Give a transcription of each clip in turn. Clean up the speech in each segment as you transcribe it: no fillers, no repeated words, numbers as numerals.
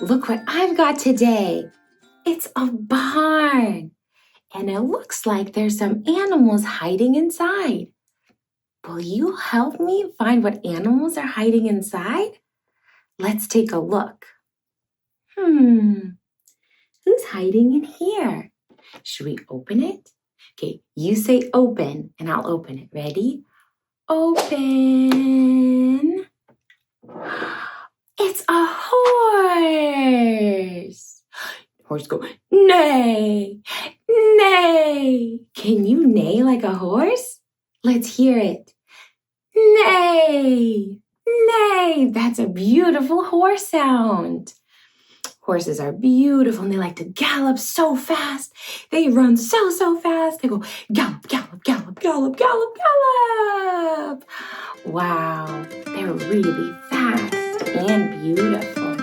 Look what I've got today. It's a barn, and it looks like there's some animals hiding inside. Will you help me find what animals are hiding inside? Let's take a look. Who's hiding in here? Should we open it? Okay, you say open, and I'll open it. Ready? Open. It's a horse. Horse go, neigh, neigh. Can you neigh like a horse? Let's hear it. Neigh, neigh. That's a beautiful horse sound. Horses are beautiful and they like to gallop so fast. They run so fast. They go gallop, gallop, gallop, gallop, gallop, gallop. Wow, they're really fast and beautiful.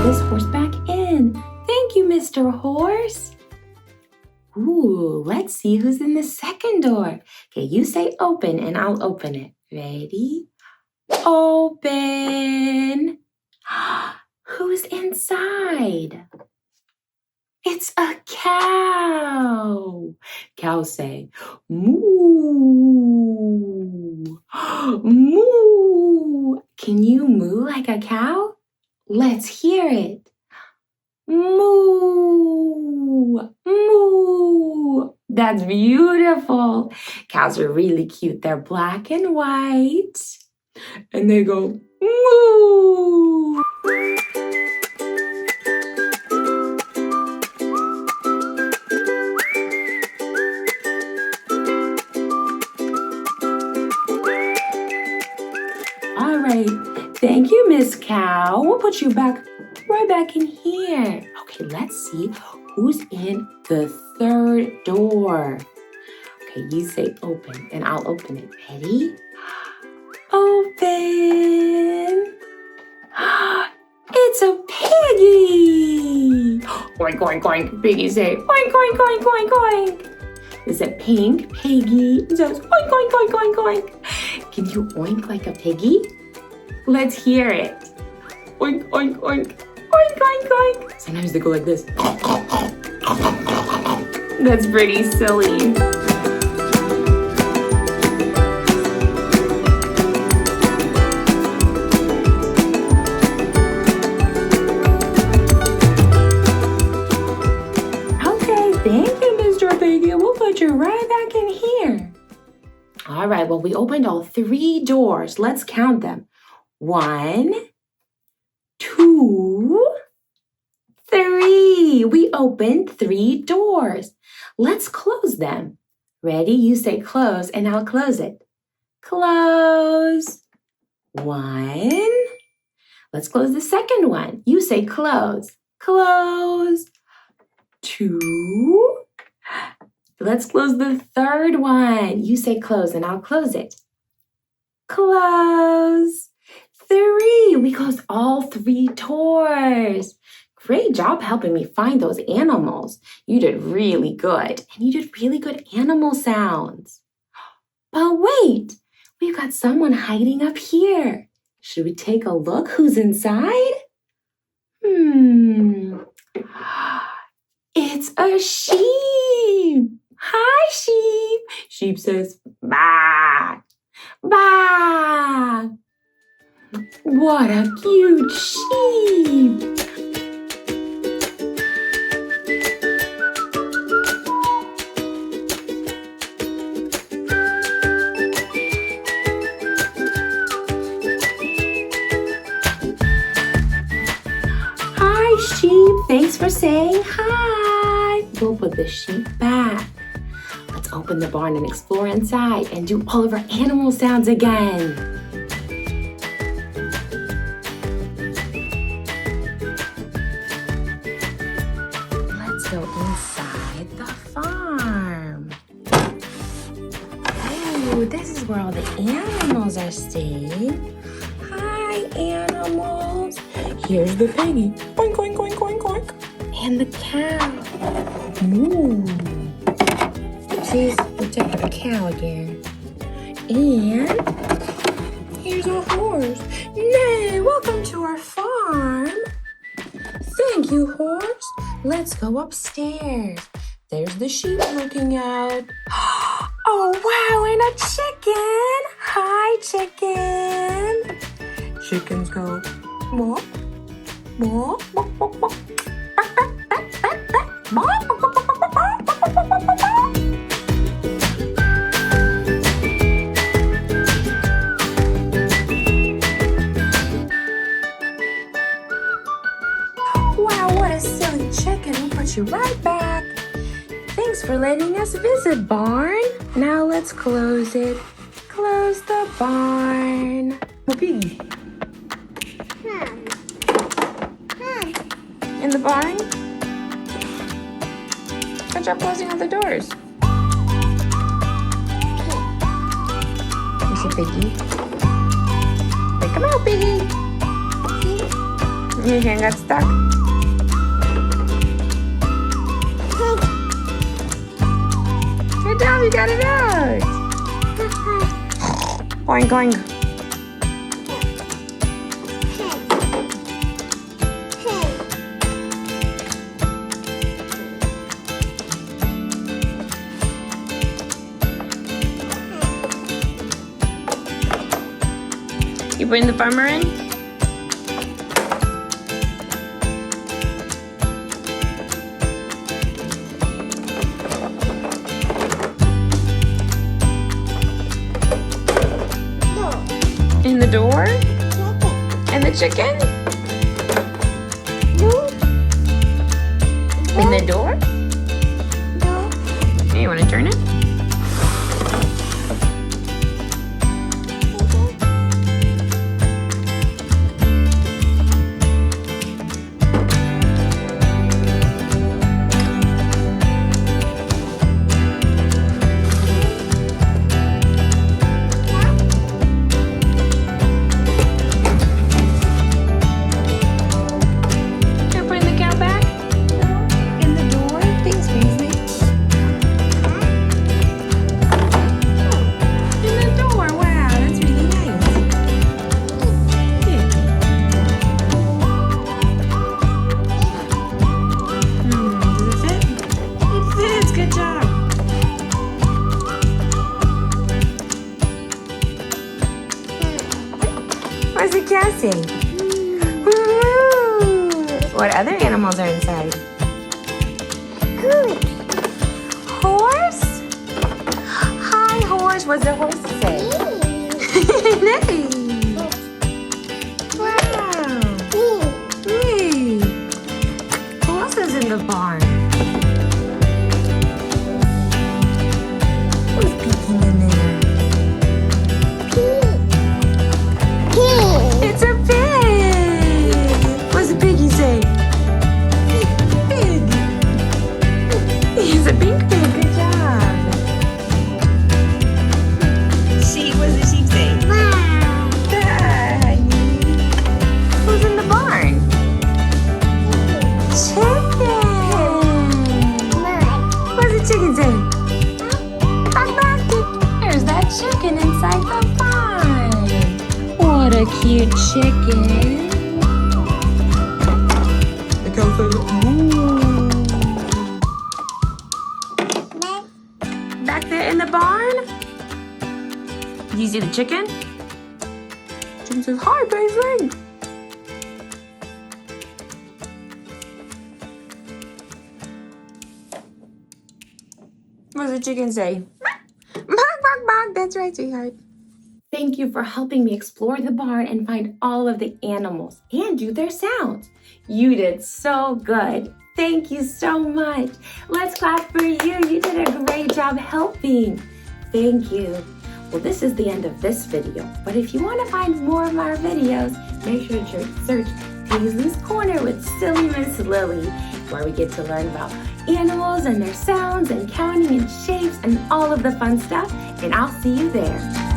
This horse back in. Thank you, Mr. Horse. Ooh, let's see who's in the second door. Okay, you say open and I'll open it. Ready? Open. Who's inside? It's a cow. Cow say, moo. Moo. Can you moo like a cow? Let's hear it. Moo, moo. That's beautiful. Cows are really cute. They're black and white. And they go, moo. All right. Thank you, Miss Cow. We'll put you right back in here. Okay, let's see who's in the third door. Okay, you say open and I'll open it. Ready? Open. It's a piggy. Oink, oink, oink. Piggy say oink, oink, oink, oink, oink. Is it pink? Piggy. It says oink, oink, oink, oink, oink. Can you oink like a piggy? Let's hear it. Oink, oink, oink. Oink, oink, oink. Sometimes they go like this. That's pretty silly. Okay, thank you, Mr. Piggy. We'll put you right back in here. All right, well, we opened all 3 doors. Let's count them. 1, 2, 3. We opened 3 doors. Let's close them. Ready? You say close and I'll close it. Close. 1. Let's close the second one. You say close. Close. 2. Let's close the third one. You say close and I'll close it. Close. 3. We closed all 3 doors. Great job helping me find those animals. You did really good. And you did really good animal sounds. But wait, we've got someone hiding up here. Should we take a look who's inside? It's a sheep. Hi, sheep. Sheep says, baa, baa. What a cute sheep! Hi, sheep. Thanks for saying hi. We'll put the sheep back. Let's Let's open the barn and explore inside and do all of our animal sounds again. Let's go inside the farm. Oh, this is where all the animals are staying. Hi, animals. Here's the piggy. Boink, boink, boink, boink, boink. And the cow. Moo. Oopsies, we took the cow again. And here's a horse. Nay, welcome to our farm. Thank you, horse. Let's go upstairs. There's the sheep looking out. Oh, wow, and a chicken. Hi, chicken. Chickens go, walk, walk, walk, walk, walk. Wow, what a silly chicken. We'll put you right back. Thanks for letting us visit, barn. Now let's close it. Close the barn. Oh, piggy. In the barn? Good job closing all the doors. You see Piggy? Hey, come out, Piggy. Your hand got stuck. Good job, you got it out. Oink, oink. You bring the farmer in? In the door? And the chicken? In the door? Hey, you want to turn it? What's the cat say? What other animals are inside? Horse? Hi, horse. What's the horse say? Nice. Wow. Hey. Who else is in the barn? Who's peeking in there? It's a pig! What's the piggy say? Pig! He's a pink pig, good job! Sheep, what's the sheep say? Wow! Hi! Who's in the barn? Chicken! What's the chicken say? There's that chicken inside the barn! What a cute chicken. The cow says, ooh. Back there in the barn? Do you see the chicken? Chicken says, hi, Paisley. What does the chicken say? Bark, bark, bark. That's right, sweetheart. Thank you for helping me explore the barn and find all of the animals and do their sounds. You did so good. Thank you so much. Let's clap for you. You did a great job helping. Thank you. Well, this is the end of this video, but if you want to find more of our videos, make sure to search Paisley's Corner with Silly Miss Lily, where we get to learn about animals and their sounds and counting and shapes and all of the fun stuff, and I'll see you there.